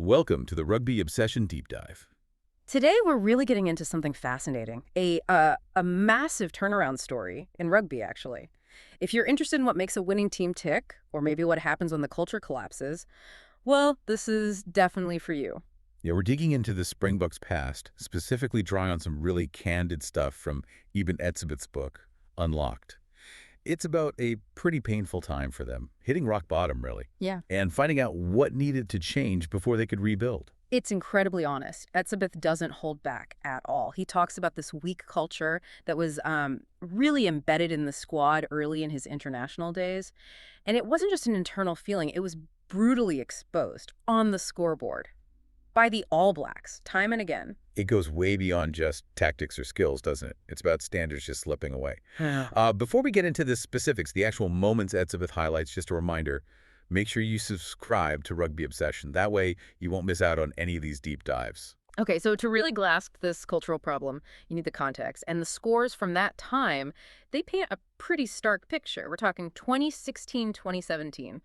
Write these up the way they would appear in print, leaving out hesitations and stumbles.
Welcome to the Rugby Obsession Deep Dive. Today, we're really getting into something fascinating, a massive turnaround story in rugby, actually. If you're interested in what makes a winning team tick, or maybe what happens when the culture collapses, well, this is definitely for you. Yeah, we're digging into the Springboks past, specifically drawing on some really candid stuff from Eben Etzebeth's book, Unlocked. It's about a pretty painful time for them, hitting rock bottom, really, Yeah. and finding out what needed to change before they could rebuild. It's incredibly honest. Etzebeth doesn't hold back at all. He talks about this weak culture that was really embedded in the squad early in his international days. And it wasn't just an internal feeling, it was brutally exposed on the scoreboard by the All Blacks, time and again. It goes way beyond just tactics or skills, doesn't it? It's about standards just slipping away. Yeah. Before we get into the specifics, the actual moments Etzebeth highlights, just a reminder, make sure you subscribe to Rugby Obsession. That way you won't miss out on any of these deep dives. Okay, so to really grasp this cultural problem, you need the context. And the scores from that time, they paint a pretty stark picture. We're talking 2016-2017,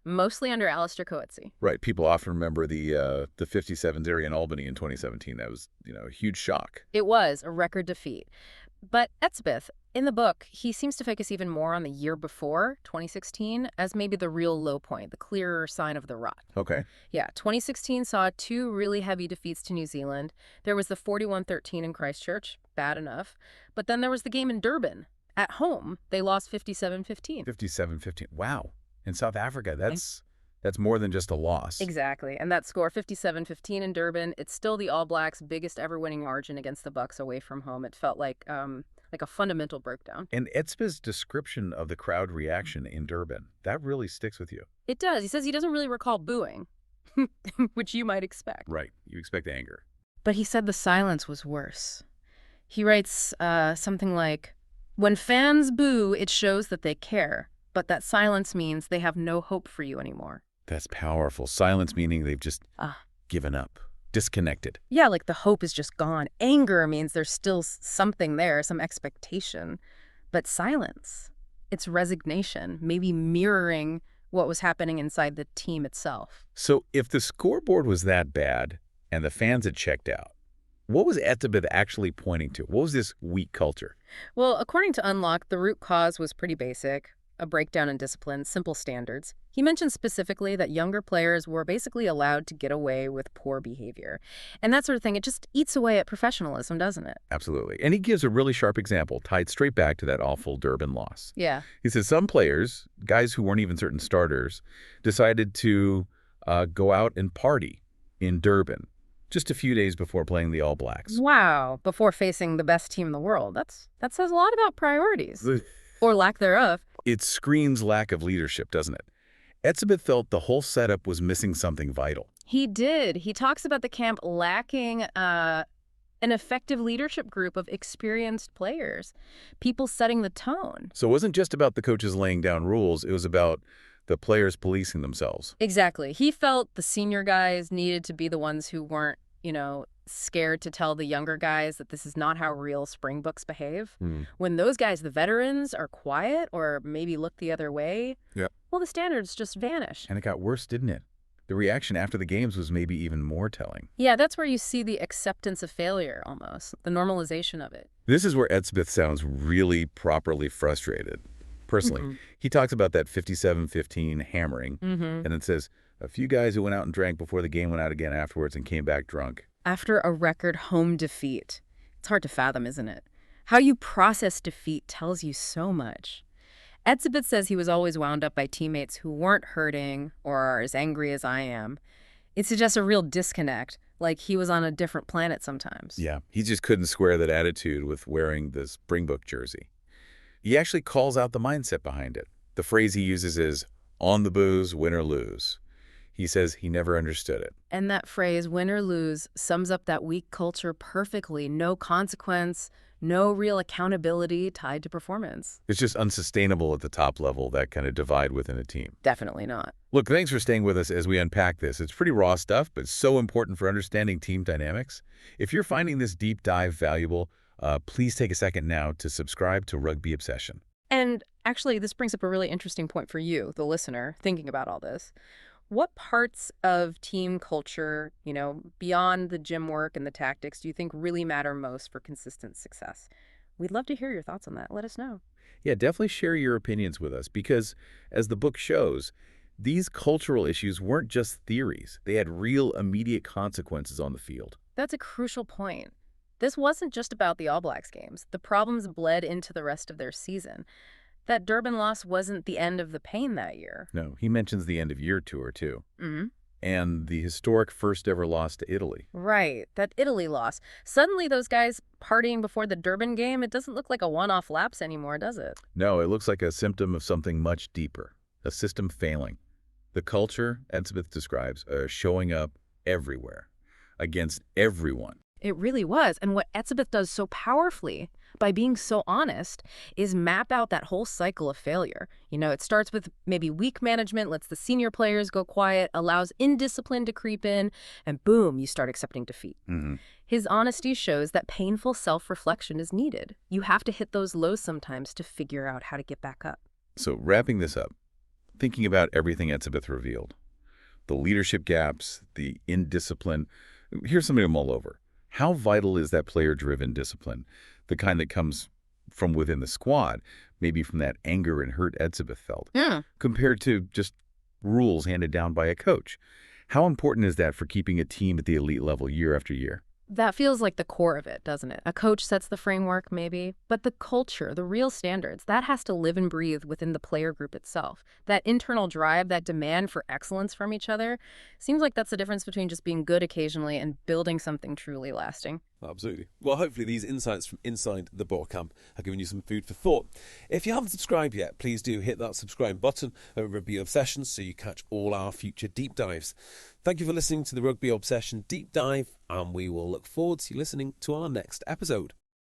mostly under Alistair Coetzee. Right. People often remember the 57-0 in Albany in 2017. That was, a huge shock. It was a record defeat. But Etzebeth, in the book, he seems to focus even more on the year before, 2016, as maybe the real low point, the clearer sign of the rot. Okay. Yeah, 2016 saw two really heavy defeats to New Zealand. There was the 41-13 in Christchurch, bad enough. But then there was the game in Durban. At home, they lost 57-15. 57-15. Wow. In South Africa, that's more than just a loss. Exactly. And that score, 57-15 in Durban, it's still the All Blacks' biggest ever winning margin against the Bucks away from home. It felt like a fundamental breakdown. And Etzebeth's description of the crowd reaction in Durban, that really sticks with you. It does. He says he doesn't really recall booing, which you might expect. Right. You expect anger. But he said the silence was worse. He writes something like, "When fans boo, it shows that they care, but that silence means they have no hope for you anymore." That's powerful. Silence meaning they've just given up, disconnected. Yeah, like the hope is just gone. Anger means there's still something there, some expectation. But silence, it's resignation, maybe mirroring what was happening inside the team itself. So if the scoreboard was that bad and the fans had checked out, what was Etzebeth actually pointing to? What was this weak culture? Well, according to Unlock, the root cause was pretty basic. A breakdown in discipline, simple standards. He mentioned specifically that younger players were basically allowed to get away with poor behavior. And that sort of thing, it just eats away at professionalism, doesn't it? Absolutely. And he gives a really sharp example tied straight back to that awful Durban loss. Yeah. He says some players, guys who weren't even certain starters, decided to go out and party in Durban just a few days before playing the All Blacks. Wow. Before facing the best team in the world. That says a lot about priorities. Or lack thereof. It screams lack of leadership, doesn't it? Etzebeth felt the whole setup was missing something vital. He did. He talks about the camp lacking an effective leadership group of experienced players, people setting the tone. So it wasn't just about the coaches laying down rules, it was about the players policing themselves. Exactly. He felt the senior guys needed to be the ones who weren't, scared to tell the younger guys that this is not how real Springboks behave. When those guys, the veterans, are quiet or maybe look the other way, well, the standards just vanish. And it got worse, didn't it? The reaction after the games was maybe even more telling. Yeah, that's where you see the acceptance of failure almost, the normalization of it. This is where Etzebeth sounds really properly frustrated. Personally, he talks about that 57-15 hammering and then says, a few guys who went out and drank before the game went out again afterwards and came back drunk. After a record home defeat. It's hard to fathom, isn't it? How you process defeat tells you so much. Etzebeth says he was always wound up by teammates who weren't hurting or are as angry as I am. It suggests a real disconnect, like he was on a different planet sometimes. Yeah, he just couldn't square that attitude with wearing the Springbok jersey. He actually calls out the mindset behind it. The phrase he uses is, on the booze, win or lose. He says he never understood it. And that phrase, win or lose, sums up that weak culture perfectly. No consequence, no real accountability tied to performance. It's just unsustainable at the top level, that kind of divide within a team. Definitely not. Look, thanks for staying with us as we unpack this. It's pretty raw stuff, but so important for understanding team dynamics. If you're finding this deep dive valuable, please take a second now to subscribe to Rugby Obsession. And actually, this brings up a really interesting point for you, the listener, thinking about all this. What parts of team culture, beyond the gym work and the tactics, do you think really matter most for consistent success? We'd love to hear your thoughts on that. Let us know. Yeah, definitely share your opinions with us because, as the book shows, these cultural issues weren't just theories. They had real immediate consequences on the field. That's a crucial point. This wasn't just about the All Blacks games. The problems bled into the rest of their season. That Durban loss wasn't the end of the pain that year. No, he mentions the end of year tour, too, Hmm. and the historic first ever loss to Italy. Right, that Italy loss. Suddenly those guys partying before the Durban game, it doesn't look like a one-off lapse anymore, does it? No, it looks like a symptom of something much deeper, a system failing. The culture, Etzebeth describes, showing up everywhere, against everyone. It really was. And what Etzebeth does so powerfully, by being so honest, is map out that whole cycle of failure. It starts with maybe weak management, lets the senior players go quiet, allows indiscipline to creep in, and boom, you start accepting defeat. Hmm. His honesty shows that painful self-reflection is needed. You have to hit those lows sometimes to figure out how to get back up. So wrapping this up, thinking about everything Etzebeth revealed, the leadership gaps, the indiscipline, here's something to mull over. How vital is that player-driven discipline, the kind that comes from within the squad, maybe from that anger and hurt Etzebeth felt, Yeah. compared to just rules handed down by a coach? How important is that for keeping a team at the elite level year after year? That feels like the core of it, doesn't it? A coach sets the framework, maybe, but the culture, the real standards, that has to live and breathe within the player group itself. That internal drive, that demand for excellence from each other, seems like that's the difference between just being good occasionally and building something truly lasting. Absolutely. Well, hopefully these insights from inside the Boerkamp have given you some food for thought. If you haven't subscribed yet, please do hit that subscribe button at Rugby Obsession so you catch all our future deep dives. Thank you for listening to the Rugby Obsession Deep Dive, and we will look forward to you listening to our next episode.